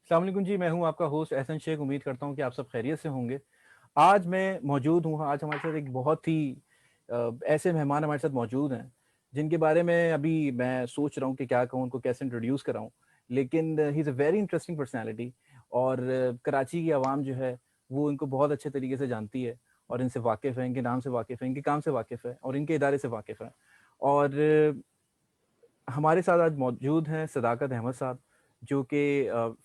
अस्सलाम वालेकुम जी, मैं हूं आपका होस्ट एहसन शेख। उम्मीद करता हूं कि आप सब खैरियत से होंगे। आज मैं मौजूद हूं, आज हमारे साथ एक बहुत ही ऐसे मेहमान हमारे साथ मौजूद हैं जिनके बारे में अभी मैं सोच रहा हूं कि क्या कहूं, उनको कैसे इंट्रोड्यूस कराऊं। लेकिन he is a very interesting personality. और कराची की आवाम जो है वो इनको बहुत अच्छे तरीके से जानती है और इनसे वाकिफ़ है, इनके नाम से वाकिफ़ है, इनके काम से वाकिफ़ है और इनके इदारे से वाकिफ़ है। और हमारे साथ आज मौजूद हैं सदाकत अहमद साहब, जो कि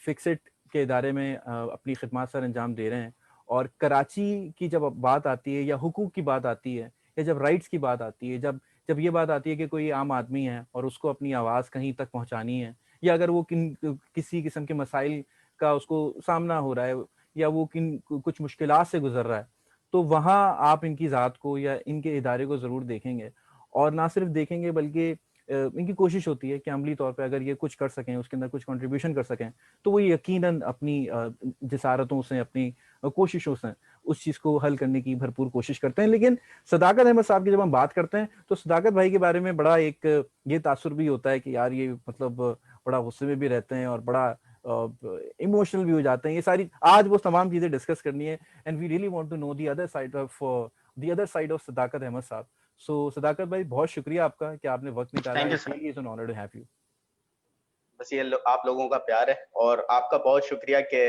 फिक्सिट के इदारे में अपनी खिदमत सर अंजाम दे रहे हैं। और कराची की जब बात आती है या हुकूक की बात आती है या जब राइट्स की बात आती है, जब जब ये बात आती है कि कोई आम आदमी है और उसको अपनी आवाज़ कहीं तक पहुंचानी है, या अगर वो किसी किस्म के मसाइल का उसको सामना हो रहा है या वो कुछ मुश्किलात से गुजर रहा है, तो वहाँ आप इनकी ज़ात को या इनके इदारे को ज़रूर देखेंगे। और ना सिर्फ देखेंगे बल्कि इनकी कोशिश होती है कि अमली तौर पे अगर ये कुछ कर सकें, उसके अंदर कुछ कंट्रीब्यूशन कर सकें, तो वो यकीनन अपनी जिसारतों से, अपनी कोशिशों से उस चीज़ को हल करने की भरपूर कोशिश करते हैं। लेकिन सदाकत अहमद साहब की जब हम बात करते हैं तो सदाकत भाई के बारे में बड़ा एक ये तासुर भी होता है कि यार ये मतलब बड़ा गुस्से में भी रहते हैं और बड़ा इमोशनल भी हो जाते हैं। ये सारी आज वो तमाम चीज़ें डिस्कस करनी है, and we really want to know the other side of Sadaqat Ahmed साहब। सो सदाकत भाई, बहुत शुक्रिया आपका कि आपने वक्त निकाला। Thank you it sir. Really is an honour to have you. बस ये आप लोगों का प्यार है और आपका बहुत शुक्रिया कि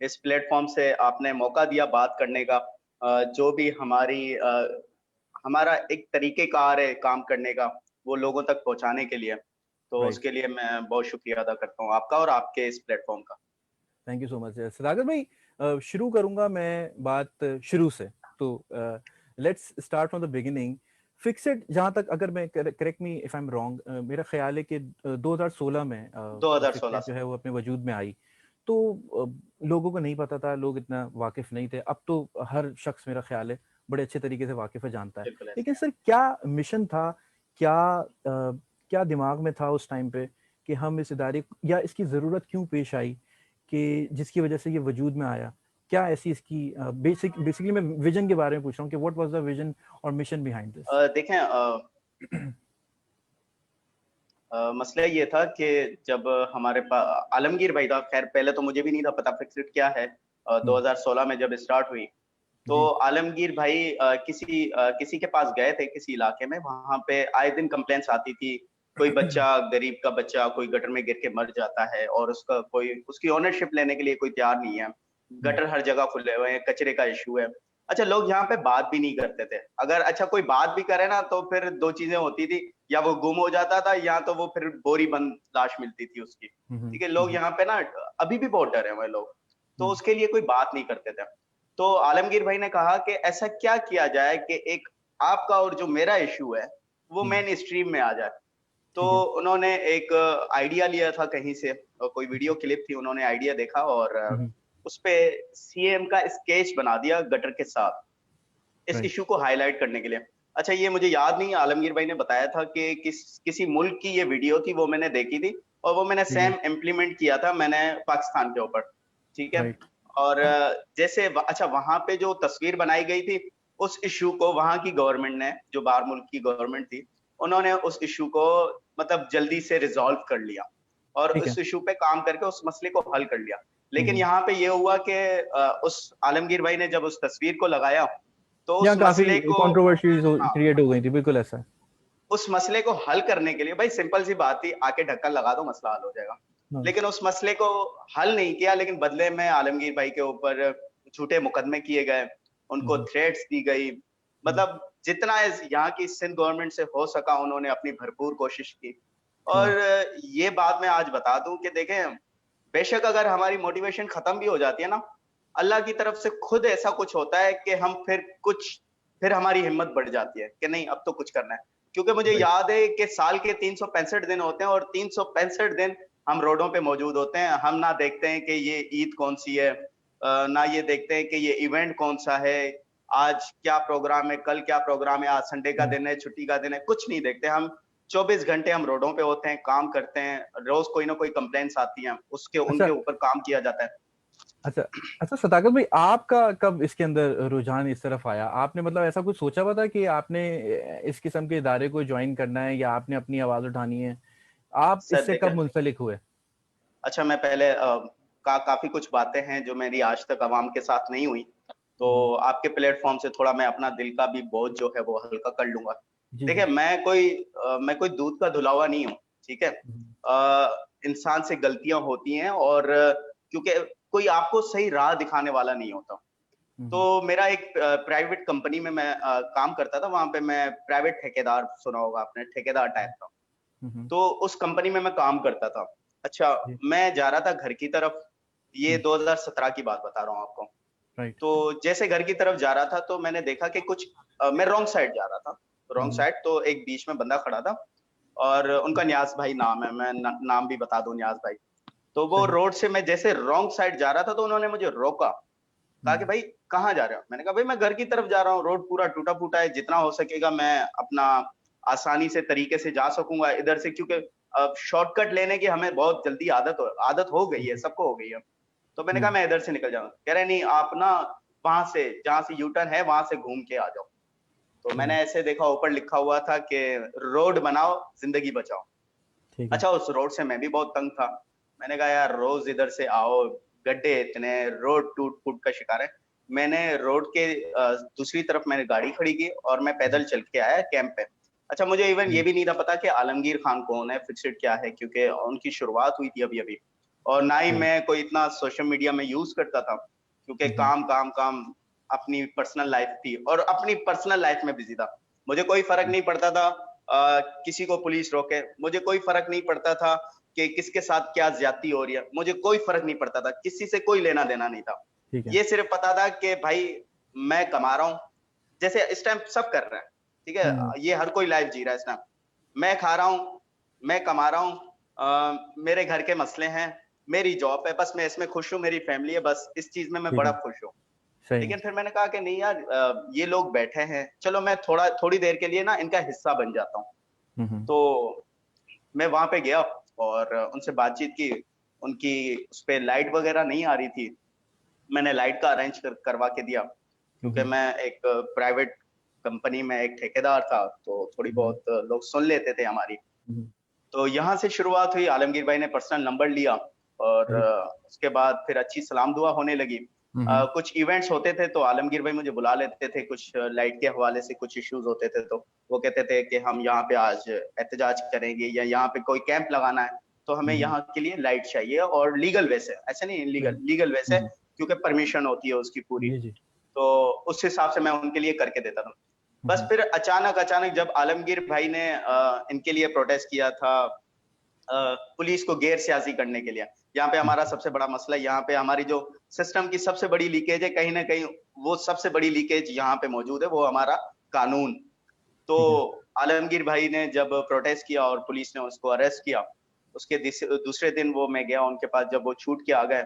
इस प्लेटफॉर्म से आपने मौका दिया बात करने का। जो भी हमारा एक तरीक़ेकार है काम करने का, वो लोगों तक पहुंचाने के लिए, तो राइट, उसके लिए मैं बहुत शुक्रिया अदा करता हूँ आपका और आपके इस प्लेटफॉर्म का। थैंक यू सो मच सदाकत भाई। शुरू करूंगा मैं बात शुरू से। तो let's start from the beginning. Fixed, जहां तक, अगर मैं, correct me if I am wrong, मेरा ख्याल है कि 2016 में 2016 फिक्सेड जो से। है वो अपने वजूद में आई। तो लोगों को नहीं पता था, लोग इतना वाकिफ नहीं थे। अब तो हर शख्स, मेरा ख्याल है, बड़े अच्छे तरीके से वाकिफ है, जानता है। बिल्कुल ऐसा लेकिन है। सर, क्या मिशन था, क्या क्या दिमाग में था उस टाइम पे कि हम इस इदारे, या इसकी ज़रूरत क्यों पेश आई कि जिसकी वजह से ये वजूद में आया? क्या ऐसी इसकी बेसिकली मैं विजन के बारे में पूछ रहा हूँ कि व्हाट वाज द विजन और मिशन बिहाइंड दिस? देखें, मसला ये था कि जब हमारे पास आलमगीर भाई था, खैर पहले तो मुझे भी नहीं था पता फिक्सिट क्या है। 2016 में जब स्टार्ट हुई तो जी। आलमगीर भाई किसी के पास गए थे किसी इलाके में, वहां पे आए दिन कंप्लेंट्स आती थी। कोई बच्चा, गरीब का बच्चा कोई गटर में गिर के मर जाता है और उसका कोई उसकी ओनरशिप लेने के लिए कोई तैयार नहीं है। गटर हर जगह खुले हुए हैं, कचरे का इशू है। अच्छा, लोग यहाँ पे बात भी नहीं करते थे। अगर अच्छा कोई बात भी करे ना तो फिर दो चीजें होती थी, या वो गुम हो जाता था या तो वो फिर बोरी बंद लाश मिलती थी उसकी। ठीक है, लोग यहाँ पे ना अभी भी बहुत डरे हुए लोग, तो उसके लिए कोई बात नहीं करते थे। तो आलमगीर भाई ने कहा कि ऐसा क्या किया जाए कि एक आपका और जो मेरा इशू है वो मेन स्ट्रीम में आ जाए। तो ठीक है। उन्होंने एक आइडिया लिया था कहीं से, कोई वीडियो क्लिप थी, उन्होंने आइडिया देखा और उस पे सीएम का स्केच बना दिया गटर के साथ, इस राइट। इशू को हाईलाइट करने के लिए। अच्छा, ये मुझे याद नहीं, आलमगीर भाई ने बताया था कि किसी मुल्क की ये वीडियो थी, वो मैंने देखी थी और वो मैंने ठीक है। सेम इम्प्लीमेंट किया था मैंने पाकिस्तान के ऊपर। ठीक है। राइट। और जैसे अच्छा वहां पे जो तस्वीर बनाई गई थी, उस इशू को वहां की गवर्नमेंट ने, जो बाहर मुल्क की गवर्नमेंट थी, उन्होंने उस इशू को मतलब जल्दी से रिजॉल्व कर लिया और ठीक है। उस इशू पे काम करके उस मसले को हल कर लिया। लेकिन यहाँ पे ये हुआ कि उस आलमगीर भाई ने जब उस तस्वीर को लगाया तो उस यहाँ काफी मसले को, कंट्रोवर्सीज हाँ, क्रिएट हो गई थी, बिल्कुल ऐसा है। उस मसले को हल करने के लिए भाई सिंपल सी बात थी, आके ढक्कन लगा दो मसला हल हो जाएगा। हाँ। लेकिन उस मसले को हल नहीं किया, लेकिन बदले में आलमगीर भाई के ऊपर झूठे मुकदमे किए गए, उनको हम्म, थ्रेट्स दी गई। हम्म, मतलब जितना इस यहाँ की सिंध गवर्नमेंट से हो सका उन्होंने अपनी भरपूर कोशिश की। और हाँ। ये बात मैं आज बता दूं कि देखें, बेशक अगर हमारी मोटिवेशन खत्म भी हो जाती है ना, अल्लाह की तरफ से खुद ऐसा कुछ होता है कि हम फिर हमारी हिम्मत बढ़ जाती है कि नहीं अब तो कुछ करना है। क्योंकि मुझे राइट। याद है कि साल के 365 दिन होते हैं और 365 दिन हम रोडों पे मौजूद होते हैं। हम ना देखते हैं कि ये ईद कौन सी है, ना ये देखते हैं कि ये इवेंट कौन सा है, आज क्या प्रोग्राम है, कल क्या प्रोग्राम है, आज संडे का दिन है, छुट्टी का दिन है, कुछ नहीं देखते हम। 24 घंटे हम रोडों पे होते हैं, काम करते हैं, रोज कोई ना कोई कंप्लेंट्स आती हैं, उसके अच्छा। उनके ऊपर काम किया जाता है। अच्छा। अच्छा सदाकत भाई, आपका कब इसके अंदर रुझान इस तरफ आया? आपने मतलब ऐसा कुछ सोचा हुआ था कि आपने इस किस्म के इदारे को ज्वाइन करना है या आपने अपनी आवाज उठानी है? आप सर इससे कब देखें, मुंसलिक हुए? अच्छा मैं पहले काफी कुछ बातें हैं जो मेरी आज तक आवाम के साथ नहीं हुई, तो आपके प्लेटफॉर्म से थोड़ा मैं अपना दिल का भी बोझ जो है वो हल्का कर लूंगा। जी, देखिए, जी। मैं कोई दूध का धुला हुआ नहीं हूँ, ठीक है। हुँ, इंसान से गलतियां होती हैं, और क्योंकि कोई आपको सही राह दिखाने वाला नहीं होता। हुँ, तो हुँ, मेरा एक प्राइवेट कंपनी में मैं काम करता था, वहां पे मैं प्राइवेट ठेकेदार, सुना होगा आपने, ठेकेदार टाइप का। हुँ, हुँ, तो उस कंपनी में मैं काम करता था। अच्छा, जी, मैं जा रहा था घर की तरफ, ये हुँ, 2017 की बात बता रहा हूँ आपको। राइट। तो जैसे घर की तरफ जा रहा था, तो मैंने देखा कि मैं रॉन्ग साइड जा रहा था। हुँ, रॉन्ग हुँ, साइड, तो एक बीच में बंदा खड़ा था, और उनका न्याज भाई नाम है, मैं नाम भी बता दूं, न्याज भाई। तो वो सही। रोड से मैं जैसे रॉन्ग साइड जा रहा था, तो उन्होंने मुझे रोका, कहा कि हुँ, भाई कहाँ जा रहे हो? मैंने कहा भाई मैं घर की तरफ जा रहा हूँ, रोड पूरा टूटा फूटा है, जितना हो सकेगा मैं अपना आसानी से तरीके से जा सकूंगा इधर से, क्योंकि शॉर्टकट लेने की हमें बहुत जल्दी आदत हो गई हुँ, है, सबको हो गई है। तो मैंने कहा हुँ, मैं इधर से निकल जाऊंगा, कह रहे नहीं, आप ना वहां से, जहां से यू टर्न है वहां से घूम के आ जाओ। तो मैंने हुँ, ऐसे देखा, ऊपर लिखा हुआ था कि रोड बनाओ जिंदगी बचाओ। ठीक है। अच्छा, उस रोड से मैं भी बहुत तंग था। मैंने कहा यार, रोज इधर से आओ, गड्ढे इतने, रोड टूट फूट का शिकार है। मैंने रोड के दूसरी तरफ मैंने गाड़ी खड़ी की, और मैं हुँ, पैदल चल के आया कैंप पे। अच्छा, मुझे इवन ये जी, भी नहीं था पता कि आलमगीर खान कौन है, फिक्सेड क्या है, क्योंकि उनकी शुरुआत हुई थी अभी अभी। और ना ही राइट। मैं कोई इतना सोशल मीडिया में यूज करता था, क्योंकि हुँ, हुँ, काम काम काम, अपनी पर्सनल लाइफ थी, और अपनी पर्सनल लाइफ में बिजी था। मुझे कोई फर्क जी, नहीं पड़ता था किसी को पुलिस रोके, मुझे कोई फर्क नहीं पड़ता था कि किसके साथ क्या ज्यादती हो रही है, मुझे कोई फर्क नहीं पड़ता था, किसी से कोई लेना देना नहीं था। ठीक है। ये सिर्फ पता था कि भाई मैं कमा रहा हूँ, जैसे इस टाइम सब कर रहे हैं, ठीक है। हुँ, ये हर कोई लाइफ जी रहा है इस टाइम। मैं खा रहा हूँ, मैं कमा रहा हूँ, मेरे घर के मसले हैं, मेरी जॉब है, बस मैं इसमें खुश हूँ, मेरी फैमिली है, बस इस चीज में मैं ठीक बड़ा है, खुश हूँ। सही है। लेकिन फिर मैंने कहा कि नहीं यार, ये लोग बैठे हैं, चलो मैं थोड़ी देर के लिए ना इनका हिस्सा बन जाता हूँ। हुँ, हुँ, तो मैं वहां पे गया और उनसे बातचीत की। उनकी उस पे लाइट वगैरह नहीं आ रही थी, मैंने लाइट का अरेंज करवा के दिया, हुँ, क्योंकि हुँ, मैं एक प्राइवेट कंपनी में एक ठेकेदार था, तो थोड़ी हुँ, बहुत लोग सुन लेते थे हमारी। हुँ, तो यहाँ से शुरुआत हुई, आलमगीर भाई ने पर्सनल नंबर लिया, और राइट। उसके बाद फिर अच्छी सलाम दुआ होने लगी। हुँ, हुँ, कुछ इवेंट्स होते थे तो आलमगीर भाई मुझे बुला लेते थे, कुछ लाइट के हवाले से कुछ इश्यूज होते थे, तो वो कहते थे कि हम यहाँ पे आज एहतजाज करेंगे, या यहाँ पे कोई कैंप लगाना है, तो हमें हुँ, हुँ, यहाँ के लिए लाइट चाहिए, और लीगल वे से, ऐसे नहीं इलीगल, राइट। लीगल वे हुँ, से, हुँ, क्योंकि परमिशन होती है उसकी पूरी। जी, जी। तो उस हिसाब से मैं उनके लिए करके देता था। हुँ, बस हुँ, फिर अचानक अचानक जब आलमगीर भाई ने इनके लिए प्रोटेस्ट किया था, पुलिस को गैर सियासी करने के लिए, यहाँ पे हुँ, हमारा सबसे बड़ा मसला, यहाँ पे हमारी जो सिस्टम की सबसे बड़ी लीकेज है, कहीं ना कहीं वो सबसे बड़ी लीकेज यहाँ पे मौजूद है, वो हमारा कानून। तो ठीक है। आलमगीर भाई ने जब प्रोटेस्ट किया और पुलिस ने उसको अरेस्ट किया, उसके दूसरे दिन वो मैं गया उनके पास, जब वो छूट के आ गए,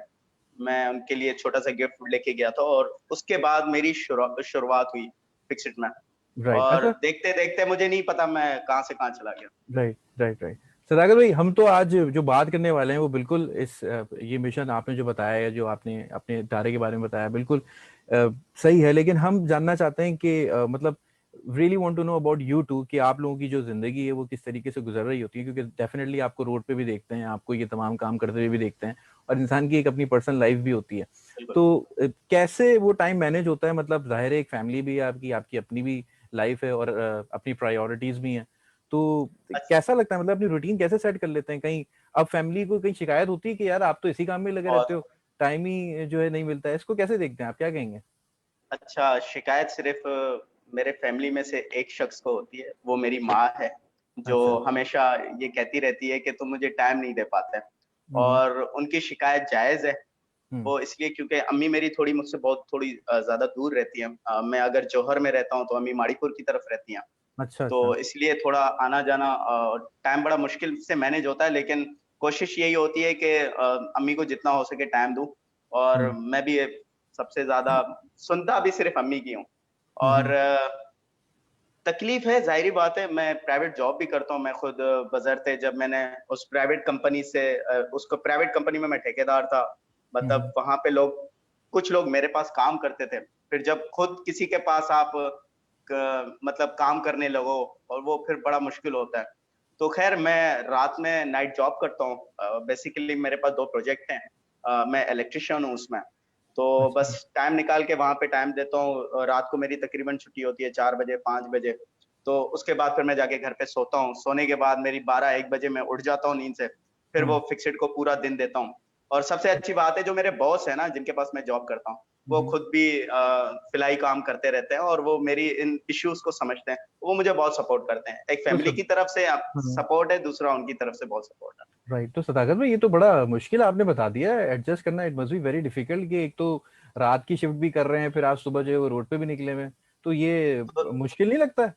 मैं उनके लिए छोटा सा गिफ्ट लेके गया था, और उसके बाद मेरी शुरुआत हुई फिक्सिट में। राइट, और अच्छा। देखते देखते मुझे नहीं पता मैं कहाँ से कहाँ चला गया। Right, right, right. सदागर भाई, हम तो आज जो बात करने वाले हैं वो बिल्कुल इस ये मिशन आपने जो बताया है, जो आपने अपने इदारे के बारे में बताया, बिल्कुल सही है। लेकिन हम जानना चाहते हैं कि मतलब really want to know about you too, कि आप लोगों की जो जिंदगी है वो किस तरीके से गुजर रही होती है, क्योंकि डेफिनेटली आपको रोड पे भी देखते हैं, आपको ये तमाम काम करते हुए भी देखते हैं, और इंसान की एक अपनी पर्सनल लाइफ भी होती है। बिल्कुल। तो कैसे वो टाइम मैनेज होता है? मतलब जाहिर है एक फैमिली भी है आपकी, आपकी अपनी भी लाइफ है, और अपनी प्रायोरिटीज भी हैं। तो कैसा लगता है, मतलब अपनी रूटीन कैसे सेट कर लेते हैं? कहीं अब फैमिली को कहीं शिकायत होती है कि यार आप तो इसी काम में लगे रहते और हो, टाइम ही जो है नहीं मिलता है? इसको कैसे देखते हैं आप, क्या कहेंगे? अच्छा, शिकायत सिर्फ मेरे फैमिली में से एक शख्स को होती है, वो मेरी माँ है, जो अच्छा। हमेशा ये कहती रहती है कि तुम मुझे टाइम नहीं दे पाते। हम्म, और उनकी शिकायत जायज है, हम्म, वो इसलिए क्योंकि अम्मी मेरी थोड़ी ज्यादा दूर रहती है। मैं अगर जौहर में रहता हूँ तो अम्मी माड़ीपुर की तरफ रहती हैं। अच्छा, तो अच्छा। इसलिए थोड़ा आना जाना टाइम बड़ा मुश्किल से मैनेज होता है, लेकिन कोशिश यही होती है कि अम्मी को जितना हो सके टाइम दूं। और हम्म, मैं भी सबसे ज्यादा सुनता भी सिर्फ अम्मी की हूँ। और हम्म, तकलीफ है, जाहिर बात है, मैं प्राइवेट जॉब भी करता हूँ, मैं खुद बशर्ते जब मैंने उस प्राइवेट कंपनी से उसको प्राइवेट कंपनी में मैं ठेकेदार था। मतलब हम्म, वहां पे कुछ लोग मेरे पास काम करते थे, फिर जब खुद किसी के पास आप मतलब काम करने लगो, और वो फिर बड़ा मुश्किल होता है। तो खैर, मैं रात में नाइट जॉब करता हूँ, बेसिकली मेरे पास दो प्रोजेक्ट हैं। मैं इलेक्ट्रिशियन हूँ उसमें, तो अच्छा। बस टाइम निकाल के वहां पे टाइम देता हूँ। रात को मेरी तकरीबन छुट्टी होती है 4 बजे 5 बजे, तो उसके बाद फिर मैं जाके घर पे सोता हूँ। सोने के बाद मेरी 12-1 बजे मैं उठ जाता हूँ नींद से, फिर वो हम्म। फिक्सेड को पूरा दिन देता हूँ। और सबसे अच्छी बात है, जो मेरे बॉस है ना, जिनके पास मैं जॉब करता हूँ, वो हम्म। खुद भी सिलाई काम करते रहते हैं और वो मेरी इन इश्यूज को समझते हैं। वो मुझे बहुत सपोर्ट करते हैं। एक तो फैमिली सब। की तरफ से हाँ। सपोर्ट है, दूसरा उनकी तरफ से बहुत सपोर्ट है। राइट। तो सदाकत भाई, ये तो बड़ा मुश्किल आपने बता दिया है, एडजस्ट करना it must be very difficult कि एक तो रात की शिफ्ट भी कर रहे हैं, फिर आज सुबह जो है वो रोड पे भी निकले हुए हैं। तो ये तो मुश्किल नहीं लगता है?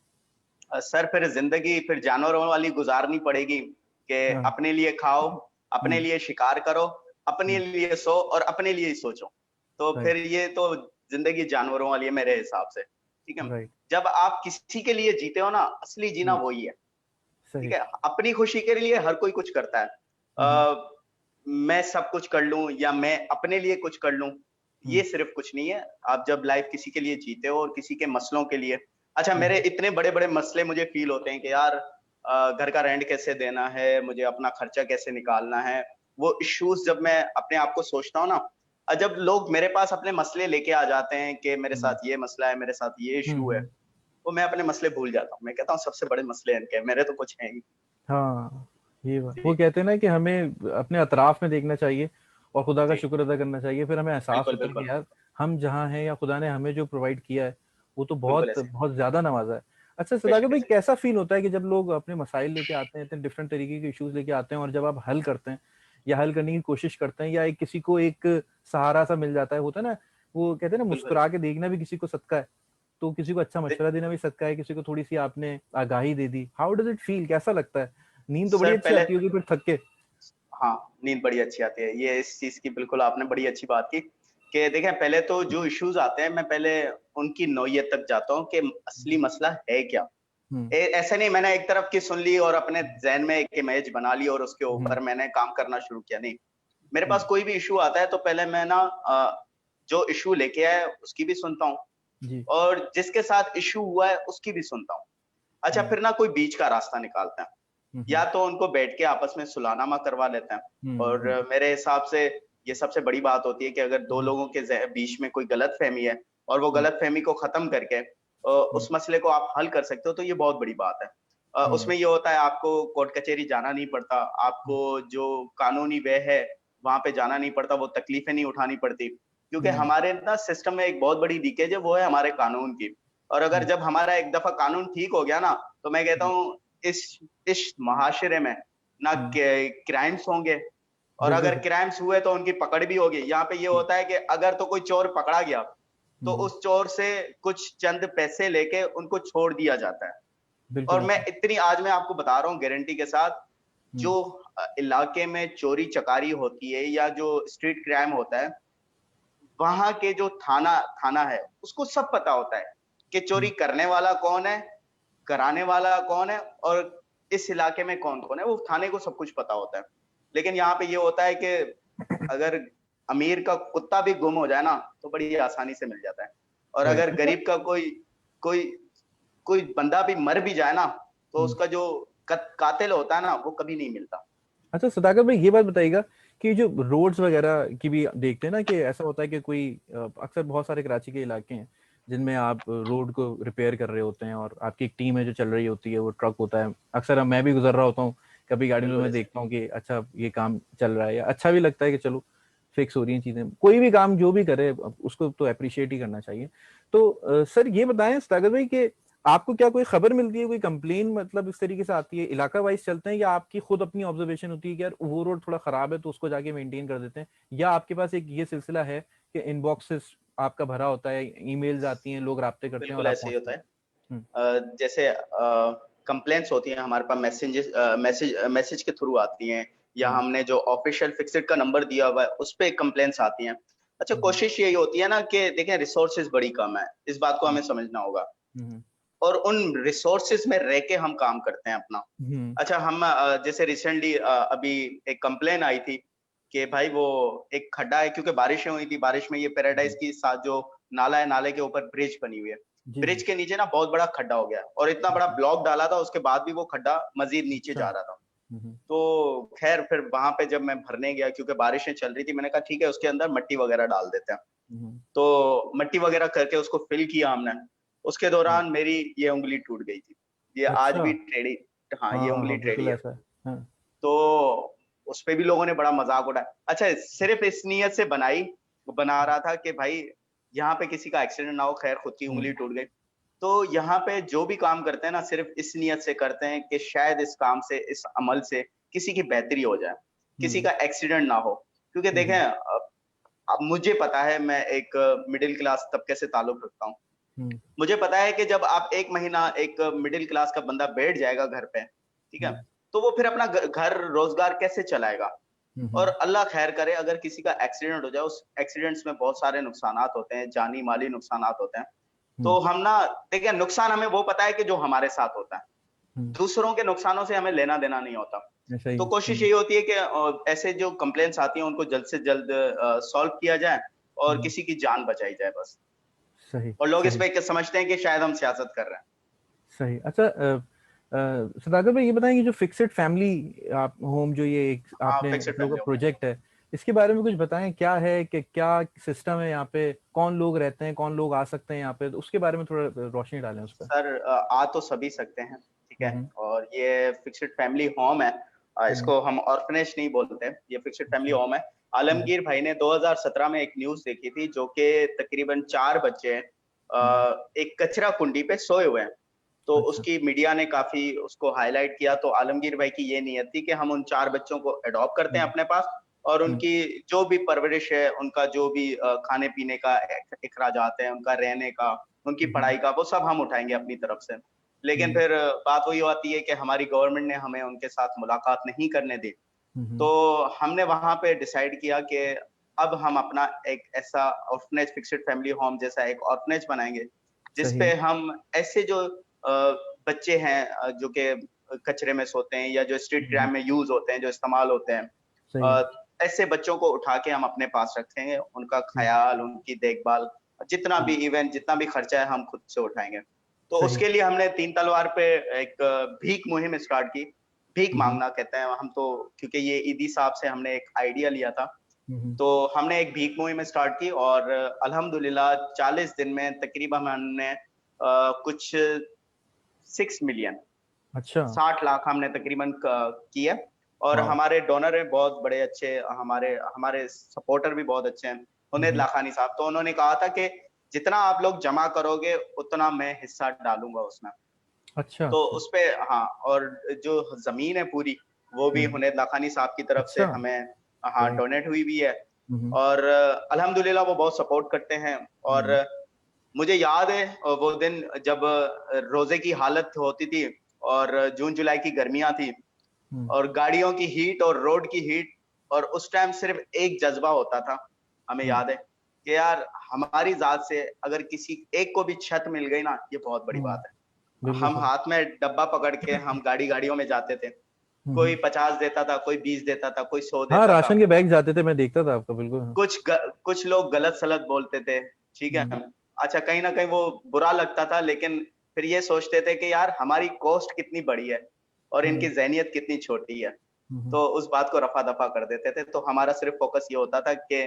सर फिर जिंदगी फिर जानवरों वाली गुजारनी पड़ेगी कि हाँ। अपने लिए खाओ, अपने हम्म। लिए शिकार करो, अपने हम्म। लिए सो और अपने लिए ही सोचो। तो राइट। फिर ये तो जिंदगी जानवरों वाली है मेरे हिसाब से, ठीक है। राइट। जब आप किसी के लिए जीते हो ना, असली जीना जी। वही है, ठीक सही। है। अपनी खुशी के लिए हर कोई कुछ करता है। हम्म। मैं सब कुछ कर लूं या मैं अपने लिए कुछ कर लूं, ये हम्म। सिर्फ कुछ नहीं है। आप जब लाइफ किसी के लिए जीते हो और किसी के मसलों के लिए, अच्छा मेरे हम्म। इतने बड़े बड़े मसले मुझे फील होते हैं कि यार घर का रेंट कैसे देना है, मुझे अपना खर्चा कैसे निकालना है। वो इश्यूज जब मैं अपने आप को सोचता हूँ ना, जब लोग मेरे पास अपने मसले लेके आ जाते हैं कि मेरे हम्म। साथ ये मसला है, मेरे साथ ये इशू है, हम्म। तो मैं अपने मसले भूल जाता हूँ। मैं कहता हूँ सबसे बड़े मसले हैं इनके, मेरे तो कुछ है ही। हाँ। ये बात वो जी कहते हैं ना कि हमें अपने अतराफ में देखना चाहिए और खुदा का जी, शुक्र अदा करना चाहिए, फिर हमें एहसास बिल्कुल होता है बिल्कुल, कि यार हम जहाँ हैं या खुदा ने हमें जो प्रोवाइड किया है वो तो बिल्कुल बहुत ऐसे, बहुत ज्यादा नवाजा है। अच्छा सदागर बेशक भाई, ऐसे। कैसा फील होता है कि जब लोग अपने मसाइल लेके आते हैं, इतने डिफरेंट तरीके के इश्यूज लेके आते हैं, और जब आप हल करते हैं या हल करने की कोशिश करते हैं, या एक किसी को एक सहारा सा मिल जाता है, होता है ना, वो कहते हैं ना, बिल्कुल। मुस्कुरा के देखना भी किसी को सदका है। तो किसी को अच्छा दे- मशवरा देना भी सदका है, किसी को थोड़ी सी आपने आगाही दे दी, हाउ डज इट फील, कैसा लगता है? नींद तो बड़ी सर अच्छी पहले, आती होगी फिर थक के। हाँ, नींद बड़ी अच्छी आती है। ये इस चीज की बिल्कुल आपने बड़ी अच्छी बात की कि देखें, पहले तो जो इश्यूज आते हैं मैं पहले उनकी नौयत तक जाता हूँ कि असली मसला है क्या। हम्म। ऐसा नहीं मैंने एक तरफ की सुन ली और अपने जहन में एक इमेज बना ली और उसके हम्म। ऊपर मैंने काम करना शुरू किया, नहीं। मेरे पास हम्म। कोई भी इशू आता है तो पहले मैं ना जो इशू लेके आया है उसकी भी सुनता हूँ, जी। और जिसके साथ इशू हुआ है उसकी भी सुनता हूँ। अच्छा हम्म। फिर ना कोई बीच का रास्ता निकालते हैं, हम्म। या तो उनको बैठ के आपस में सुलहनामा करवा लेते हैं। और हम्म। मेरे हिसाब से ये सबसे बड़ी बात होती है कि अगर दो हम्म। लोगों के बीच में कोई गलत फहमी है और वो हम्म। गलत फहमी को खत्म करके हम्म। उस मसले को आप हल कर सकते हो, तो ये बहुत बड़ी बात है। हम्म। उसमें ये होता है आपको कोर्ट कचहरी जाना नहीं पड़ता, आपको जो कानूनी वे है वहां पे जाना नहीं पड़ता, वो तकलीफें नहीं उठानी पड़ती, क्योंकि हम्म। हमारे ना सिस्टम में एक बहुत बड़ी लीकेज है, वो है हमारे कानून की। और अगर हम्म। जब हमारा एक दफा कानून ठीक हो गया ना, तो मैं कहता हूँ इस इस महाशरे में ना हम्म। क्राइम्स होंगे, और बिल्कुल अगर सही। क्राइम्स हुए तो उनकी पकड़ भी होगी। यहाँ पे ये हम्म। होता है कि अगर तो कोई चोर पकड़ा गया, तो हम्म। उस चोर से कुछ चंद पैसे लेके उनको छोड़ दिया जाता है। बिल्कुल और मैं बिल्कुल। इतनी आज मैं आपको बता रहा हूँ गारंटी के साथ, हम्म। जो इलाके में चोरी चकारी होती है या जो स्ट्रीट क्राइम होता है, वहां के जो थाना थाना है उसको सब पता होता है कि चोरी हम्म। करने वाला कौन है, कराने वाला कौन है, और इस इलाके में कौन कौन है, वो थाने को सब कुछ पता होता है। लेकिन यहाँ पे ये होता है कि अगर अमीर का कुत्ता भी गुम हो जाए ना, तो बड़ी आसानी से मिल जाता है। और राइट। अगर अच्छा। गरीब का कोई कोई कोई बंदा भी मर भी जाए ना, तो हम्म। उसका जो कातिल होता है ना, वो कभी नहीं मिलता। अच्छा सदाकर भाई, ये बात बताइएगा कि जो रोड्स वगैरह की भी देखते हैं ना, कि ऐसा होता है कि कोई अक्सर बहुत सारे कराची के इलाके हैं जिनमें आप रोड को रिपेयर कर रहे होते हैं और आपकी एक टीम है जो चल रही होती है, वो ट्रक होता है, अक्सर मैं भी गुजर रहा होता हूँ कभी गाड़ी में, तो बिल्कुल मैं ऐसे, देखता हूँ कि अच्छा ये काम चल रहा है, या अच्छा भी लगता है कि चलो फिक्स हो रही हैं चीजें। कोई भी काम जो भी करे अब उसको तो अप्रिशिएट ही करना चाहिए। तो सर ये बताएं सदागर भाई कि आपको क्या कोई खबर मिलती है, कोई कंप्लेन मतलब इस तरीके से आती है, इलाका वाइज चलते हैं, या आपकी खुद अपनी ऑब्जर्वेशन होती है कि यार वो रोड थोड़ा खराब है तो उसको जाके मेंटेन कर देते हैं, या आपके पास एक ये सिलसिला है कि इनबॉक्सेस आपका भरा होता है, ईमेल्स आती हैं, लोग राब्ते करते हैं और बिल्कुल आप ऐसे ही पहुंचते होता हैं? है। हम्म। जैसे कंप्लेंट्स होती हैं हमारे पास, मैसेज के थ्रू आती हैं, या हम्म। हमने जो ऑफिशियल फिक्सेड का नंबर दिया हुआ है उस पे कंप्लेंट्स आती हैं। अच्छा हम्म। कोशिश यही होती है ना कि देखें, रिसोर्सेज बड़ी कम है, इस बात को हम्म। हमें समझना होगा। हम्म। और उन रिसोर्सेज में रह के हम काम करते हैं अपना। हम्म। अच्छा हम जैसे रिसेंटली अभी एक कंप्लेन आई थी कि भाई वो एक खड्डा है, क्योंकि बारिशें हुई थी, बारिश में ये पैराडाइज जी। की साथ जो नाला है, नाले के ऊपर ब्रिज बनी हुई है, जी। ब्रिज जी। के नीचे ना बहुत बड़ा खड्डा हो गया, और इतना बड़ा अच्छा। ब्लॉक डाला था, उसके बाद भी वो खड्डा मजीद नीचे अच्छा। जा रहा था। तो खैर फिर वहां पे जब मैं भरने गया, क्योंकि बारिशें चल रही थी, मैंने कहा ठीक है उसके अंदर मिट्टी वगैरह डाल देते हैं। तो मिट्टी वगैरह करके उसको फिल किया हमने। उसके दौरान मेरी ये उंगली टूट गई थी, ये आज अच्छा। भी टेढ़ी। हाँ, हाँ ये हाँ उंगली हाँ, टेढ़ी बिल्कुल है। ऐसा है। हाँ। तो उस पे भी लोगों ने बड़ा मजाक उड़ाया। अच्छा, सिर्फ इस नियत से बना रहा था कि भाई यहाँ पे किसी का एक्सीडेंट ना हो, खैर खुद की उंगली टूट गई। तो यहाँ पे जो भी काम करते हैं ना, सिर्फ इस नियत से करते हैं कि शायद इस काम से, इस अमल से किसी की बेहतरी हो जाए, किसी का एक्सीडेंट ना हो। क्योंकि देखें, अब मुझे पता है, मैं एक मिडिल क्लास तबके से ताल्लुक रखता हूँ। मुझे पता है कि जब आप एक महीना एक मिडिल क्लास का बंदा बैठ जाएगा घर पे, ठीक है, तो वो फिर अपना घर रोजगार कैसे चलाएगा। और अल्लाह खैर करे, अगर किसी का एक्सीडेंट हो जाए, उस एक्सीडेंट्स में बहुत सारे नुकसानात होते हैं, जानी माली नुकसानात होते हैं। तो हम ना, देखिए, नुकसान हमें वो पता है कि जो हमारे साथ होता है, दूसरों के नुकसानों से हमें लेना देना नहीं होता। ऐसा तो ही। कोशिश यही होती है कि ऐसे जो कंप्लेंट्स आती हैं उनको जल्द से जल्द सॉल्व किया जाए और किसी की जान बचाई जाए बस। सही और लोग इस सही पे समझते हैं कि शायद हम सियासत कर रहे हैं। सही। अच्छा, सदागर भाई, ये बताएंगे जो फिक्स्ड फैमिली आप होम, जो ये एक हाँ, आपने फिक्स्ड आप लोगों फैमिली का हो गया। प्रोजेक्ट है, इसके बारे में कुछ बताएं। क्या है कि क्या सिस्टम है यहाँ पे, कौन लोग रहते हैं, कौन लोग आ सकते हैं यहाँ पे, तो उसके बारे में थोड़ा रोशनी डालें उस पर। सर, आ तो सभी सकते हैं, ठीक है। हम्म। और ये फिक्स्ड फैमिली होम है। हम्म। इसको हम ऑर्फनेज नहीं बोलते, ये फिक्स्ड फैमिली अच्छा। होम है। हम्म। आलमगीर भाई ने 2017 में एक न्यूज देखी थी, जो कि तकरीबन 4 बच्चे हम्म। एक कचरा कुंडी पे सोए हुए हैं। तो अच्छा। उसकी मीडिया ने काफी उसको हाईलाइट किया। तो आलमगीर भाई की ये नियत थी कि हम उन 4 बच्चों को अडॉप्ट करते हैं हम्म। अपने पास, और हम्म। उनकी जो भी परवरिश है, उनका जो भी खाने पीने का इखराजात है, उनका रहने का, उनकी हम्म। पढ़ाई का, वो सब हम उठाएंगे अपनी तरफ से। लेकिन हम्म। फिर बात वही आती है कि हमारी गवर्नमेंट ने हमें उनके साथ मुलाकात नहीं करने दी। तो हम्म। हमने वहां पे डिसाइड किया कि अब हम अपना एक ऐसा ऑर्फनेज, फिक्स्ड फैमिली होम जैसा एक ऑर्फनेज बनाएंगे, सही। जिसपे हम ऐसे जो बच्चे हैं जो कि कचरे में सोते हैं या जो स्ट्रीट हम्म। क्राइम में यूज होते हैं, जो इस्तेमाल होते हैं, सही है। ऐसे बच्चों को उठा के हम अपने पास रखेंगे। उनका हम्म। ख्याल, उनकी देखभाल, जितना भी हम्म। इवेंट, जितना भी खर्चा है, हम खुद से उठाएंगे। तो सही। उसके लिए हमने तीन तलवार पे एक भीख मुहिम स्टार्ट की। भीख हम्म। मांगना कहते हैं हम तो, क्योंकि ये ईदी साहब से हमने एक आइडिया लिया था। हम्म। तो हमने एक भीख मुहिम स्टार्ट की, और अल्हम्दुलिल्लाह 40 दिन में तकरीबन हमने कुछ 6 मिलियन, अच्छा। 60 लाख हमने तकरीबन किए। और वाह। हमारे डोनर है बहुत बड़े अच्छे, हमारे हमारे सपोर्टर भी बहुत अच्छे हैं, हुनैद हम्म। लाखानी साहब। तो उन्होंने कहा था कि जितना आप लोग जमा करोगे उतना मैं हिस्सा डालूंगा उसमें। अच्छा तो अच्छा। उस पे, हाँ, और जो जमीन है पूरी, वो भी हम्म। हुनैद लाखानी साहब की तरफ से अच्छा। हमें, हाँ, सही। डोनेट हुई भी है। हम्म। और अल्हम्दुलिल्लाह वो बहुत सपोर्ट करते हैं। और हम्म। मुझे याद है वो दिन जब रोजे की हालत होती थी, और जून जुलाई की गर्मियां थी, हम्म। और गाड़ियों की हीट और रोड की हीट, और उस टाइम सिर्फ एक जज्बा होता था, हमें हम्म। याद है कि यार हमारी जात से अगर किसी एक को भी छत मिल गई ना, ये बहुत बड़ी बात है। बिल्कुल हम सही। हाथ में डब्बा पकड़ के हम गाड़ियों में जाते थे। कोई हम्म। 50 देता था, कोई 20 देता था, कोई 100 हाँ, देता था। राशन के बैग जाते थे, मैं देखता था आपका, बिल्कुल। हाँ। कुछ लोग गलत सलत बोलते थे, ठीक है। हम्म। अच्छा, कहीं ना कहीं वो बुरा लगता था, लेकिन फिर ये सोचते थे कि यार हमारी कॉस्ट कितनी बड़ी है और इनकी हम्म। जहनियत कितनी छोटी है। हम्म। तो उस बात को रफा दफा कर देते थे। तो हमारा सिर्फ फोकस ये होता था कि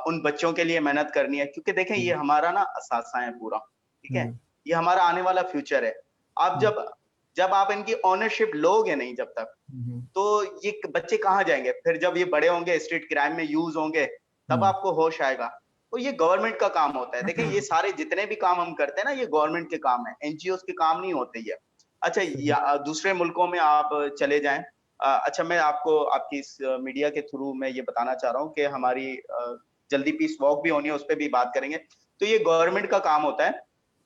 उन बच्चों के लिए मेहनत करनी है, क्योंकि देखें ये हम्म। हमारा ना असासा है पूरा, ठीक है। हम्म। ये हमारा आने वाला फ्यूचर है। आप हम्म। जब जब आप इनकी ओनरशिप लोगे नहीं जब तक, हम्म। तो ये बच्चे कहाँ जाएंगे फिर? जब ये बड़े होंगे, स्ट्रीट क्राइम में यूज होंगे, तब हम्म। आपको होश आएगा। तो ये गवर्नमेंट का काम होता है। देखिए, ये सारे जितने भी काम हम करते हैं ना, ये गवर्नमेंट के काम है, एनजीओ के काम नहीं होते ये। अच्छा, सही। दूसरे मुल्कों में आप चले जाएं। अच्छा, मैं आपको आपकी इस मीडिया के थ्रू मैं ये बताना चाह रहा हूँ कि हमारी जल्दी पीस वॉक भी होनी है, उस पर भी बात करेंगे। तो ये गवर्नमेंट का काम होता है,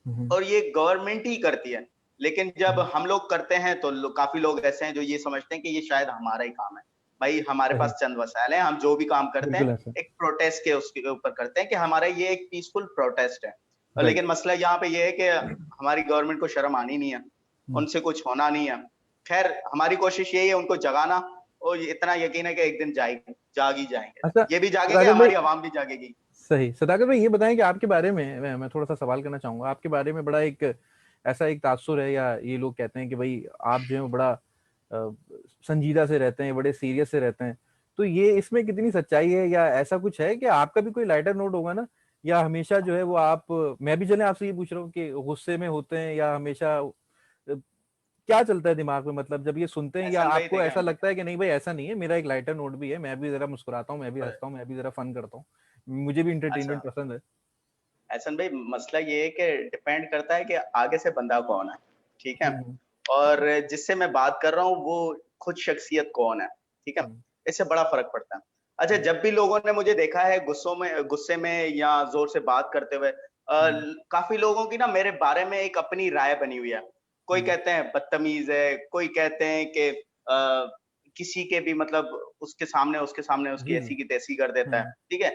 हम्म। और ये गवर्नमेंट ही करती है। लेकिन जब हम्म। हम लोग करते हैं तो काफी लोग ऐसे हैं जो ये समझते हैं कि ये शायद हमारा ही काम है। भाई, हमारे सही। पास चंद वसाइल हैं, हम जो भी काम करते बिल्कुल हैं ऐसा। एक प्रोटेस्ट के उसके ऊपर करते हैं कि हमारा ये एक पीसफुल प्रोटेस्ट है। राइट। लेकिन मसला यहाँ पे ये है कि हमारी गवर्नमेंट को शर्म आनी नहीं है, हम्म। उनसे कुछ होना नहीं है। खैर, हमारी कोशिश यही है उनको जगाना, और इतना यकीन है कि एक दिन जाग ही जाएंगे। अच्छा, ये भी जागेंगे, सदागर भाई। हमारी आवाम भी जागेगी। सही। सदागर भाई, ये बताएं कि आपके बारे में मैं थोड़ा सा सवाल करना चाहूंगा। आपके बारे में बड़ा एक ऐसा एक तासुर है, या ये लोग कहते हैं कि भाई आप जो है वो बड़ा संजीदा से रहते हैं, बड़े सीरियस से रहते हैं। तो ये इसमें कितनी सच्चाई है, या ऐसा कुछ है कि आपका भी कोई लाइटर नोट होगा ना, या हमेशा जो है वो आप, मैं भी चले आपसे ये पूछ रहा हूँ कि गुस्से में होते हैं या हमेशा क्या चलता है दिमाग में, मतलब जब ये सुनते हैं, या एहसन भाई आपको ऐसा देखें, लगता है कि नहीं भाई ऐसा नहीं है, मेरा एक लाइटर नोट भी है, मैं भी जरा मुस्कुराता हूँ, मैं भी हंसता हूँ, मैं भी जरा फन करता हूँ, मुझे भी अच्छा इंटरटेनमेंट पसंद है। एहसन भाई, मसला ये है कि डिपेंड करता है कि आगे से बंदा कौन है, ठीक है, हम्म। और जिससे मैं बात कर रहा हूँ वो खुद शख्सियत कौन है, ठीक है, हम्म। इससे बड़ा फर्क पड़ता है। अच्छा, हम्म। जब भी लोगों ने मुझे देखा है गुस्से में या जोर से बात करते हुए, हम्म। काफी लोगों की ना मेरे बारे में एक अपनी राय बनी हुई है। कोई हम्म। कहते हैं बदतमीज है, कोई कहते हैं कि किसी के भी मतलब उसके सामने उसकी जी जी। ऐसी की तैसी कर देता है, हम्म। ठीक है।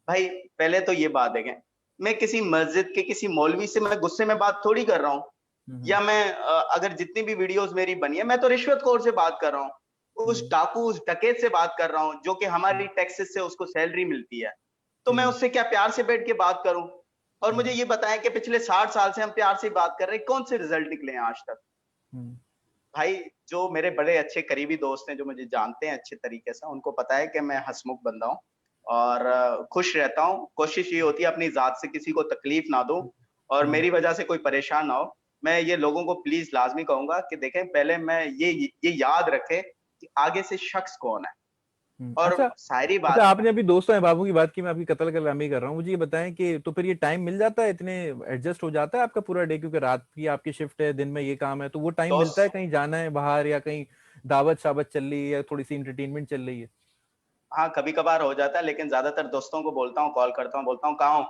भाई पहले तो ये बात देखें, मैं किसी मस्जिद के किसी मौलवी से मैं गुस्से में बात थोड़ी कर रहा हूँ, हम्म। या मैं अगर जितनी भी वीडियोस मेरी बनी है, मैं तो रिश्वतखोर से बात कर रहा हूँ, उस हम्म। डाकू उस डकैत से बात कर रहा हूँ जो कि हमारी हम्म। टैक्सेस से उसको सैलरी मिलती है। तो मैं हम्म। उससे क्या प्यार से बैठ के बात करूं? और मुझे हम्म। ये बताएं कि पिछले 60 साल से हम प्यार से बात कर रहे हैं, कौन से रिजल्ट निकले हैं आज तक? हम्म। भाई, जो मेरे बड़े अच्छे करीबी दोस्त हैं जो मुझे जानते हैं अच्छे तरीके से, उनको पता है कि मैं हंसमुख बंदा हूँ और खुश रहता हूँ। कोशिश ये होती है अपनी जात से किसी को तकलीफ ना दूं और हम्म। मेरी वजह से कोई परेशान ना हो। मैं ये लोगों को प्लीज लाजमी कहूंगा कि देखें, पहले मैं ये याद रखें कि आगे से शख्स कौन है। और अच्छा। सारी अच्छा, बात, आपने अभी दोस्तों है बाबू की बात की, मैं आपकी कत्ल कलामी कर रहा हूँ, मुझे ये बताएं कि तो फिर ये टाइम मिल जाता है, इतने एडजस्ट हो जाता है आपका पूरा डे, क्योंकि रात की आपकी शिफ्ट है, दिन में ये काम है, तो वो टाइम मिलता है दोस्त, कहीं जाना है बाहर, या कहीं दावत शावत चल रही है, या थोड़ी सी इंटरटेनमेंट चल रही है? हाँ कभी कभार हो जाता है, लेकिन ज्यादातर दोस्तों को बोलता हूँ, कॉल करता हूँ, बोलता हूँ कहाँ हो,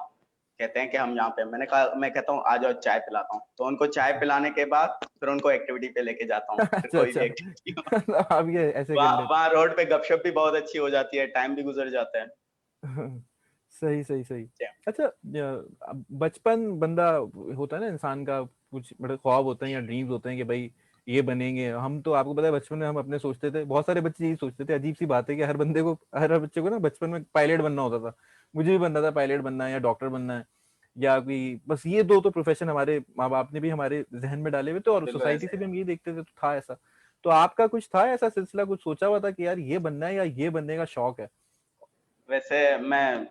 कहते हैं कि हम यहाँ पे हैं। मैं कहता हूँ आ जाओ चाय पिलाता हूँ, तो उनको चाय अच्छा। पिलाने के बाद फिर उनको एक्टिविटी पे लेके जाता हूँ, फिर अच्छा कोई अच्छा। भी एक्टिविटी हो। आप ये ऐसे कर वहाँ लेते वहाँ रोड पे गपशप भी बहुत अच्छी हो जाती है, टाइम भी गुजर जाता है। हैं। सही सही सही। अच्छा, अच्छा, अब बचपन बंदा होता है ना इंसान का, कुछ बड़े ख्वाब होते हैं या ड्रीम्स होते हैं कि भाई ये बनेंगे हम, तो आपको पता है बचपन में हम अपने सोचते थे, बहुत सारे बच्चे यही सोचते थे, अजीब सी बात है कि हर बच्चे को ना बचपन में पायलट बनना होता था। मुझे भी बनना था, पायलट बनना है या डॉक्टर बनना है, या कोई, बस ये दो तो प्रोफेशन हमारे माँ बाप ने भी हमारे जहन में डाले हुए थे, और बिल्कुल सोसाइटी ऐसे से है। भी हम ये देखते थे, तो था ऐसा। तो आपका कुछ था ऐसा सिलसिला, कुछ सोचा हुआ था कि यार ये बनना है या ये बनने का शौक है? वैसे मैं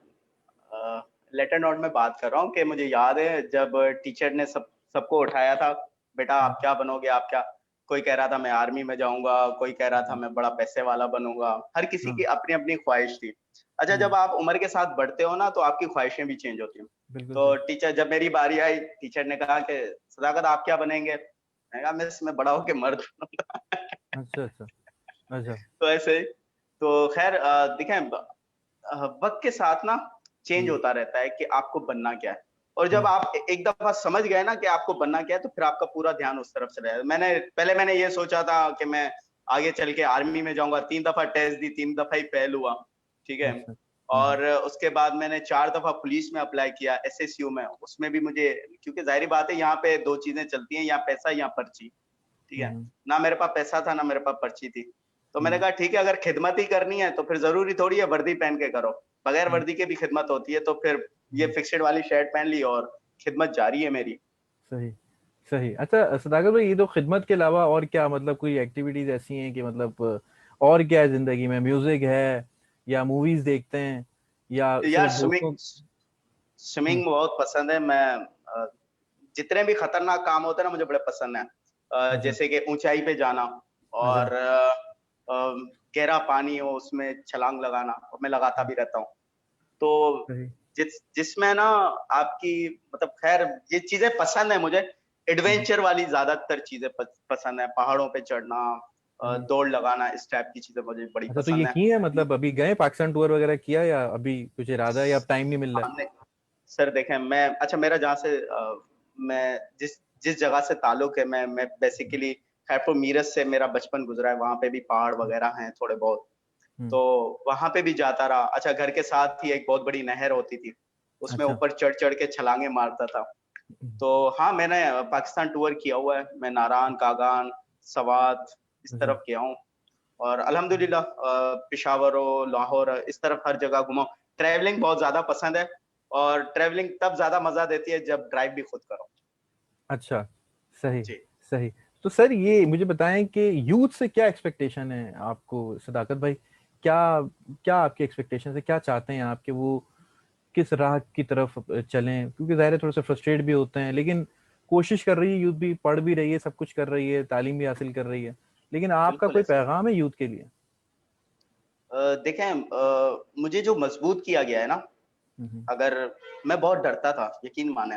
लेटर नोट में बात कर रहा हूँ कि मुझे याद है जब टीचर ने सबको उठाया था, बेटा आप क्या बनोगे, आप क्या, कोई कह रहा था मैं आर्मी में जाऊंगा, कोई कह रहा था हम्म। मैं बड़ा पैसे वाला बनूंगा, हर किसी की हाँ। अपनी अपनी ख्वाहिश थी। अच्छा, हम्म। जब आप उम्र के साथ बढ़ते हो ना तो आपकी ख्वाहिशें भी चेंज होती हैं। बिल्कुल तो सही। टीचर, जब मेरी बारी आई, टीचर ने कहा कि सदाकत आप क्या बनेंगे, मैंने कहा मैं इसमें बड़ा होके मर्द बनूंगा। अच्छा अच्छा। अच्छा। तो ऐसे ही, तो खैर देखें, वक्त के साथ ना चेंज हम्म। होता रहता है कि आपको बनना क्या है। और जब हम्म। आप एक दफा समझ गए ना कि आपको बनना क्या है, तो फिर आपका पूरा ध्यान उस तरफ से रहेगा। मैंने ये सोचा था कि मैं आगे चल के आर्मी में जाऊंगा, 3 दफा टेस्ट दी, 3 दफा ही फेल हुआ, ठीक है। अच्छा। और उसके बाद मैंने 4 दफा पुलिस में अप्लाई किया, एसएसयू में, उसमें भी मुझे, क्योंकि जाहिर बात है यहाँ पे दो चीजें चलती हैं, या पैसा या पर्ची, ठीक है। हम्म। ना मेरे पास पैसा था ना मेरे पास पर्ची थी। तो मैंने हम्म। कहा ठीक है, अगर खिदमत ही करनी है तो फिर जरूरी थोड़ी है वर्दी पहन के करो, बगैर हम्म। वर्दी के भी खिदमत होती है। तो फिर ये हम्म। फिक्सेड वाली शर्ट पहन ली और खिदमत जारी है मेरी। सही सही। अच्छा सदागत भाई, ये तो खिदमत के अलावा और क्या, मतलब कोई एक्टिविटीज ऐसी हैं कि मतलब और क्या है जिंदगी में, म्यूजिक है, या मूवीज देखते हैं, या यार सिर्फ स्विमिंग, दोस्तों? हम्म। स्विमिंग बहुत पसंद है। मैं जितने भी खतरनाक काम होते हैं ना मुझे बड़े पसंद है। अच्छा जैसे कि ऊंचाई पे जाना अच्छा। और गहरा पानी हो उसमें छलांग लगाना, और मैं लगाता भी रहता हूँ। तो सही। जिसमें ना आपकी, मतलब खैर ये चीजें पसंद है मुझे। हम्म। एडवेंचर वाली ज्यादातर चीजें पसंद है, पहाड़ों पे चढ़ना, हम्म। दौड़ लगाना, इस टाइप की चीजें मुझे बड़ी अच्छा, तो ये पसंद है। की है, मतलब अभी गए पाकिस्तान टूर वगैरह किया, या अभी कुछ इरादा है, या अब टाइम नहीं मिल रहा हमने, सर देखें, मैं, अच्छा मेरा जहाँ से मैं जिस जिस जगह से ताल्लुक है, मैं है? बेसिकली खैरपुर मीरज से मेरा बचपन गुजरा है, वहां पे भी पहाड़ वगैरह हैं थोड़े बहुत। हम्म। तो वहां पे भी जाता रहा। अच्छा, घर के साथ ही एक बहुत बड़ी नहर होती थी, उसमें अच्छा। ऊपर चढ़ चढ़ के छलांगे मारता था। हम्म। तो हाँ, मैंने पाकिस्तान टूर किया हुआ है, मैं नारान, कागान, सवात इस अच्छा। तरफ गया हूँ। और अल्हम्दुलिल्लाह पेशावर हो, लाहौर, इस तरफ हर जगह घुमा हूं। ट्रैवलिंग बहुत ज्यादा पसंद है, और ट्रैवलिंग तब ज्यादा मजा देती है जब ड्राइव भी खुद करो। अच्छा। सही जी। सही। तो सर ये मुझे बताएं कि यूथ से क्या एक्सपेक्टेशन है आपको, सदाकत भाई? क्या क्या आपकी एक्सपेक्टेशन है, क्या चाहते हैं आप कि वो किस राह की तरफ चलें? क्योंकि ज़ाहिर है थोड़ा सा फ्रस्ट्रेट भी होते हैं, लेकिन कोशिश कर रही है यूथ भी, पढ़ भी रही है, सब कुछ कर रही है, तालीम भी हासिल कर रही है, लेकिन आपका बिल्कुल कोई ऐसा पैगाम है यूथ के लिए? देखें, मुझे जो मजबूत किया गया है ना, हम्म। अगर मैं बहुत डरता था, यकीन माने,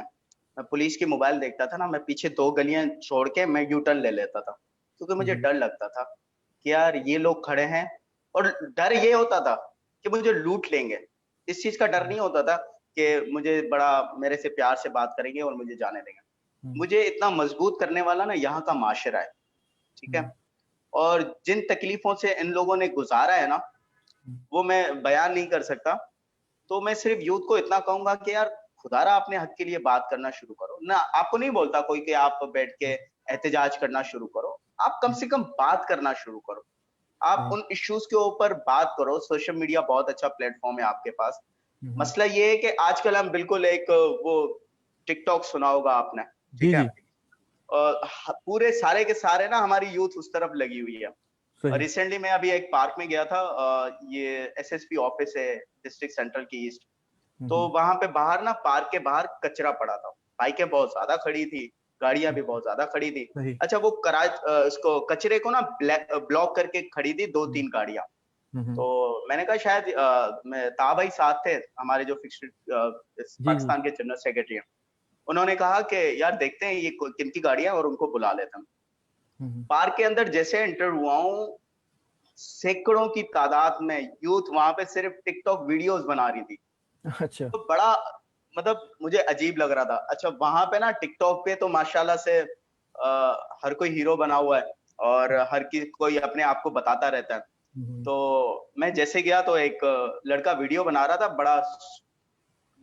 मैं पुलिस की मोबाइल देखता था ना, मैं पीछे 2 गलियां छोड़ के मैं यू टर्न ले लेता था, क्योंकि मुझे हम्म। डर लगता था कि यार ये लोग खड़े हैं। और डर ये होता था कि मुझे लूट लेंगे। इस चीज का डर नहीं होता था कि मुझे बड़ा मेरे से प्यार से बात करेंगे और मुझे जाने देंगे। हम्म। मुझे इतना मजबूत करने वाला ना यहाँ का माशरा है, ठीक है? हम्म। और जिन तकलीफों से इन लोगों ने गुजारा है ना, वो मैं बयान नहीं कर सकता। तो मैं सिर्फ यूथ को इतना कहूंगा कि यार खुदारा अपने हक के लिए बात करना शुरू करो ना। आपको नहीं बोलता कोई कि आप बैठ के एहतजाज करना शुरू करो, आप कम से कम बात करना शुरू करो। आप सही। उन इश्यूज के ऊपर बात करो। सोशल मीडिया बहुत अच्छा प्लेटफॉर्म है आपके पास। हम्म। मसला ये है कि आजकल हम बिल्कुल एक वो टिकटॉक सुना होगा आपने, जी ठीक है? जी। पूरे सारे के सारे ना हमारी यूथ उस तरफ लगी हुई है। सही। रिसेंटली मैं अभी एक पार्क में गया था, ये एसएसपी ऑफिस है डिस्ट्रिक्ट सेंट्रल की ईस्ट। तो हम्म। वहां पे बाहर ना, पार्क के बाहर कचरा पड़ा था। बाइकें बहुत ज्यादा खड़ी थी, गाड़ियां भी बहुत ज्यादा खड़ी थी। सही। अच्छा, वो इसको कचरे को ना ब्लॉक करके खड़ी थी दो हम्म। तीन गाड़ियां। हम्म। तो मैंने कहा शायद मैं ताबाई साथ थे, हमारे जो फिक्स्ड जी जी। पाकिस्तान के जनरल सेक्रेटरी हैं। उन्होंने कहा कि यार देखते हैं ये किन की गाड़ियां और उनको बुला लेते हैं। हम्म। पार्क के अंदर जैसे एंटर हुआ हूँ, सैकड़ों की तादाद में यूथ वहां पे सिर्फ टिकटॉक वीडियोस बना रही थी। अच्छा। तो बड़ा, मतलब मुझे अजीब लग रहा था। अच्छा, वहां पे ना टिकटॉक पे तो माशाल्लाह से हर कोई हीरो बना हुआ है और हर कोई अपने आप को बताता रहता है। हम्म। तो मैं जैसे गया तो एक लड़का वीडियो बना रहा था बड़ा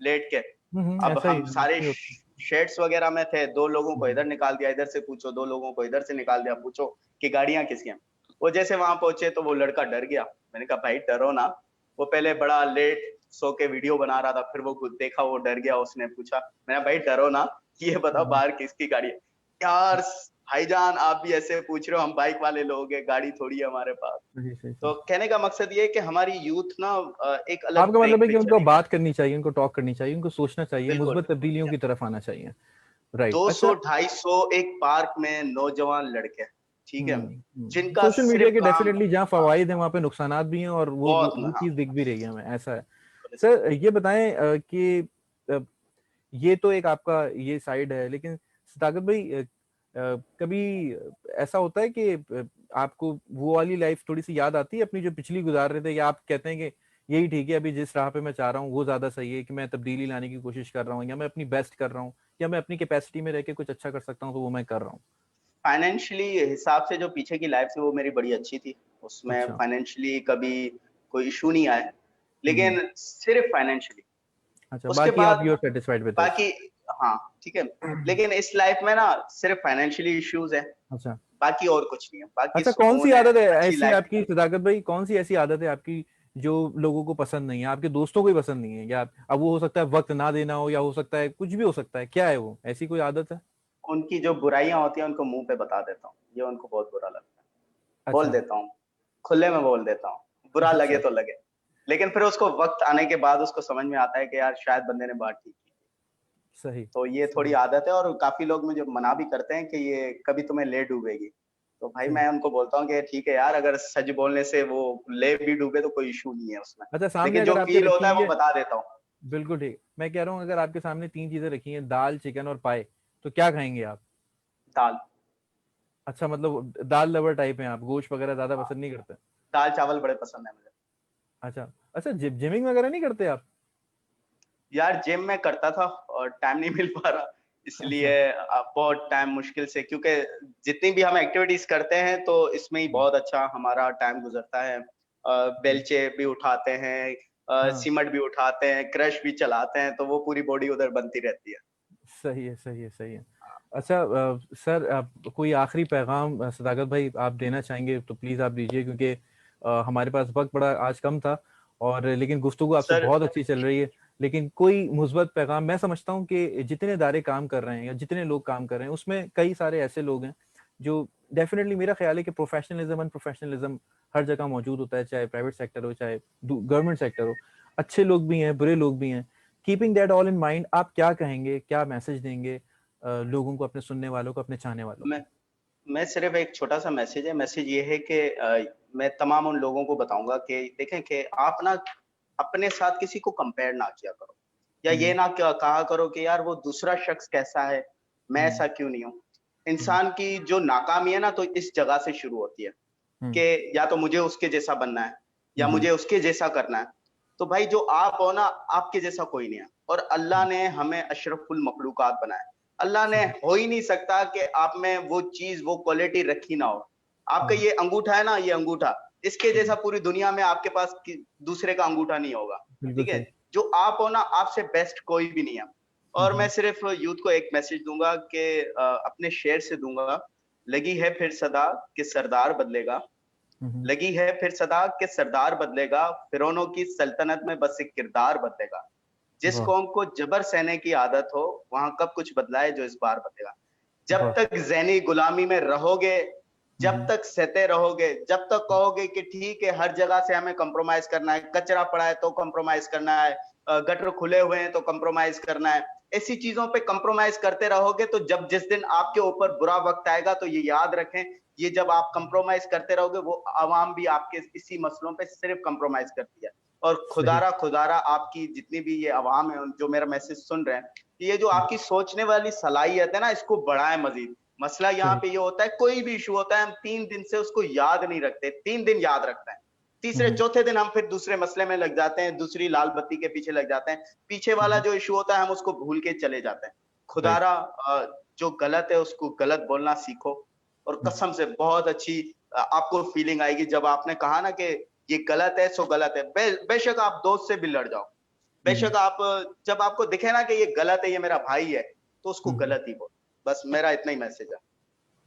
लेट के। अब ऐसा ही हम सारे ऐसा ही होता शेड्स वगैरह में थे, दो लोगों को है। इधर निकाल दिया, इधर से पूछो, दो लोगों को इधर से निकाल दिया, पूछो कि गाड़ियां किसकी हैं। वो जैसे वहां पहुंचे तो वो लड़का डर गया। मैंने कहा भाई डरो ना। वो पहले बड़ा लेट सो के वीडियो बना रहा था, फिर वो खुद देखा, वो डर गया, उसने पूछा। मैंने कहा भाई डरो ना, ये बताओ हम्म। बाहर किसकी गाड़ी है। यार भाईजान आप भी ऐसे पूछ रहे हो, हम बाइक वाले लोग हैं, गाड़ी थोड़ी है हमारे पास। सही सही सही। तो कहने का मकसद ये है कि हमारी यूथ ना एक अलग आपका मतलब ट्रैक है पे कि उनको चली जाए। बात करनी चाहिए, उनको टॉक करनी चाहिए, उनको सोचना चाहिए, बिल्कुल। मुस्बत तब्दीलियों की तरफ आना चाहिए। राइट। 200 अच्छा। 250 एक पार्क में नौजवान लड़के, ठीक है, जिनका सोशल मीडिया सिर्फ के काम, डेफिनेटली जहाँ हाँ, फवाइद है वहाँ पे नुकसानात भी हैं, और बहुत वो हाँ, चीज़ दिख भी रही है हमें, ऐसा है। सर ये बताएं कि अ, ये तो एक आपका ये साइड है, लेकिन सदाकत भाई कभी ऐसा होता है कि आपको वो वाली लाइफ थोड़ी सी याद आती है अपनी जो पिछली गुजार रहे थे, या आप कहते हैं कि यही ठीक है, अभी जिस राह पे मैं चाह रहा हूँ वो ज्यादा सही है, कि मैं तब्दीली लाने की कोशिश कर रहा हूँ, या मैं अपनी बेस्ट कर रहा हूँ, या मैं अपनी कैपेसिटी में रह के कुछ अच्छा कर सकता हूँ तो वो मैं कर रहा हूँ? फाइनेंशियली हिसाब से जो पीछे की लाइफ थी वो मेरी बड़ी अच्छी थी। उसमें अच्छा। फाइनेंशियली कभी कोई इशू नहीं आया, हम्म। लेकिन सिर्फ फाइनेंशियली। अच्छा, उसके बाकी आप बाद you are satisfied with this? बाकी, हाँ, ठीक है। लेकिन इस लाइफ में ना सिर्फ फाइनेंशियली इश्यूज है, अच्छा। बाकी और कुछ नहीं है, बाकी अच्छा, कौन सी सुकून है, आदत है अच्छी ऐसी लाइफ। आपकी सदाकत भाई, कौन सी ऐसी आदत है आपकी जो लोगों को पसंद नहीं है, आपके दोस्तों को ही पसंद नहीं है, या अब वो हो सकता है वक्त ना देना हो, या हो सकता है कुछ भी हो सकता है, क्या है वो ऐसी कोई आदत है? उनकी जो बुराइयां होती हैं उनको मुंह पे बता देता हूँ, ये उनको बहुत बुरा लगता है। बोल अच्छा। देता हूँ, खुले में बोल देता हूँ, बुरा लगे अच्छा। तो लगे। लेकिन फिर उसको वक्त आने के बाद उसको समझ में आता है कि यार शायद बंदे ने बात ठीक की। सही। तो ये थोड़ी सही। आदत है, और काफी लोग मुझे मना भी करते हैं कि ये कभी तुम्हें ले डूबेगी। तो भाई सही। मैं उनको बोलता हूँ कि ठीक है यार, अगर सच बोलने से वो ले भी डूबे तो कोई इशू नहीं है उसमें। अच्छा, सामने लेकिन जो अगर आपके फील होता रखी है हुई वो है, बता देता हूँ। बिल्कुल ठीक, मैं कह रहा हूँ अगर आपके सामने तीन चीजें रखी हैं, दाल, चिकन और पाए, तो क्या खाएंगे आप? दाल। अच्छा, मतलब दाल लवर टाइप हैं आप, गोश्त वगैरह ज्यादा हाँ, पसंद नहीं करते? दाल चावल बड़े पसंद है मुझे। अच्छा। अच्छा, जिमिंग वगैरह नहीं करते आप? यार जिम में करता था और टाइम नहीं मिल पा रहा, इसलिए अच्छा। बहुत टाइम मुश्किल से, क्योंकि जितनी भी हम एक्टिविटीज करते हैं तो इसमें ही बहुत अच्छा हमारा टाइम गुजरता है। बेलचे भी उठाते हैं, हाँ। सीमट भी उठाते हैं, क्रश भी चलाते हैं, तो वो पूरी बॉडी उधर बनती रहती है। सही है सही है सही है। अच्छा सर, कोई आखिरी पैगाम सदाकत भाई आप देना चाहेंगे तो प्लीज आप दीजिए, क्योंकि हमारे पास वक्त बड़ा आज कम था, और लेकिन गुफ्तगू आपसे सर, बहुत अच्छी चल रही है। लेकिन कोई मुस्बत पैगाम, मैं समझता हूँ कि जितने इदारे काम कर रहे हैं या जितने लोग काम कर रहे हैं उसमें कई सारे ऐसे लोग हैं जो डेफिनेटली मेरा ख्याल है कि प्रोफेशनलिज्म एंड प्रोफेशनलिज्म हर जगह मौजूद होता है, चाहे प्राइवेट सेक्टर हो चाहे गवर्नमेंट सेक्टर हो। अच्छे लोग भी हैं, बुरे लोग भी हैं। Keeping that all in mind, आप क्या कहेंगे, क्या मैसेज देंगे लोगों को, अपने सुनने वालों को, अपने चाहने वालों को? मैं सिर्फ एक छोटा सा मैसेज है, मैसेज ये है कि मैं तमाम उन लोगों को बताऊंगा कि देखें कि आप ना अपने साथ किसी को कंपेयर ना किया करो, या ये ना कहा करो कि यार वो दूसरा शख्स कैसा है, मैं ऐसा क्यों नहीं हूँ। इंसान की जो नाकामी है ना, तो इस जगह से शुरू होती है कि या तो मुझे उसके जैसा बनना है या मुझे उसके जैसा करना है। तो भाई जो आप हो ना, आपके जैसा कोई नहीं है, और अल्लाह ने हमें अशरफुल मखलूकात बनाया। अल्लाह ने हो ही नहीं सकता कि आप में वो चीज, वो क्वालिटी रखी ना हो। आपका ये अंगूठा है ना, ये अंगूठा, इसके जैसा पूरी दुनिया में आपके पास दूसरे का अंगूठा नहीं होगा। बिल्कुल ठीक है, सही। जो आप हो ना, आपसे बेस्ट कोई भी नहीं है। और मैं सिर्फ यूथ को एक मैसेज दूंगा कि अपने शेर से दूंगा, लगी है फिर सदा कि सरदार बदलेगा, लगी है फिर सदा कि सरदार बदलेगा, फिरौनों की सल्तनत में बस एक किरदार बदलेगा। जिस वाह कौम को जबर सहने की आदत हो, वहां कब कुछ बदला है जो इस बार बदलेगा। जब वाह। तक ज़ैनी गुलामी में रहोगे, जब तक सहते रहोगे, जब तक कहोगे कि ठीक है हर जगह से हमें कंप्रोमाइज करना है, कचरा पड़ा है तो कंप्रोमाइज करना है, गटर खुले हुए हैं तो कंप्रोमाइज करना है, ऐसी चीजों पे कंप्रोमाइज करते रहोगे, तो जब जिस दिन आपके ऊपर बुरा वक्त आएगा, तो ये याद रखें, ये जब आप कंप्रोमाइज करते रहोगे, वो आवाम भी आपके इसी मसलों पे सिर्फ कंप्रोमाइज करती है। और सही। खुदारा खुदारा आपकी जितनी भी ये आवाम है, जो मेरा मैसेज सुन रहे हैं, ये जो आपकी सोचने वाली सलाहियत है ना, इसको बढ़ाएं मजीद। मसला यहाँ सही। पे ये होता है, कोई भी इशू होता है, हम 3 दिन से उसको याद नहीं रखते, 3 दिन याद रखते हैं, तीसरे चौथे दिन हम फिर दूसरे मसले में लग जाते हैं, दूसरी लाल बत्ती के पीछे लग जाते हैं, पीछे वाला जो इशू होता है हम उसको भूल के चले जाते हैं। राइट। खुदारा जो गलत है उसको गलत बोलना सीखो। और कसम से बहुत अच्छी आपको फीलिंग आएगी जब आपने कहा ना कि ये गलत है सो गलत है। बेशक आप दोस्त से भी लड़ जाओ, बेशक आप जब आपको दिखे ना कि ये गलत है, ये मेरा भाई है, तो उसको गलत ही बोलो। बस मेरा इतना ही मैसेज है।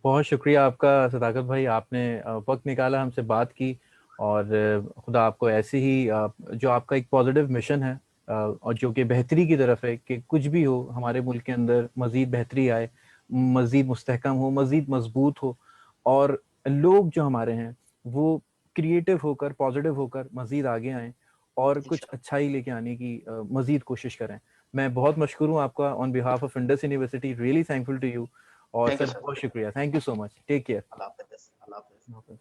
बहुत शुक्रिया आपका सदाकत भाई, आपने वक्त निकाला, हमसे बात की, और खुदा आपको ऐसे ही जो आपका एक पॉजिटिव मिशन है और जो कि बेहतरी की तरफ है, कि कुछ भी हो हमारे मुल्क के अंदर मज़ीद बेहतरी आए, मज़ीद मुस्तहकम हो, मज़ीद मजबूत हो, और लोग जो हमारे हैं वो क्रिएटिव होकर, पॉजिटिव होकर मज़ीद आगे आएँ और कुछ अच्छाई लेके आने की मज़ीद कोशिश करें। मैं बहुत मशकूर हूँ आपका, on behalf of Indus University, really thankful to you. और थैंक यू सर सर। बहुत शुक्रिया, thank you so much, take care. अल्लाह हाफिज़। अल्लाह हाफिज़।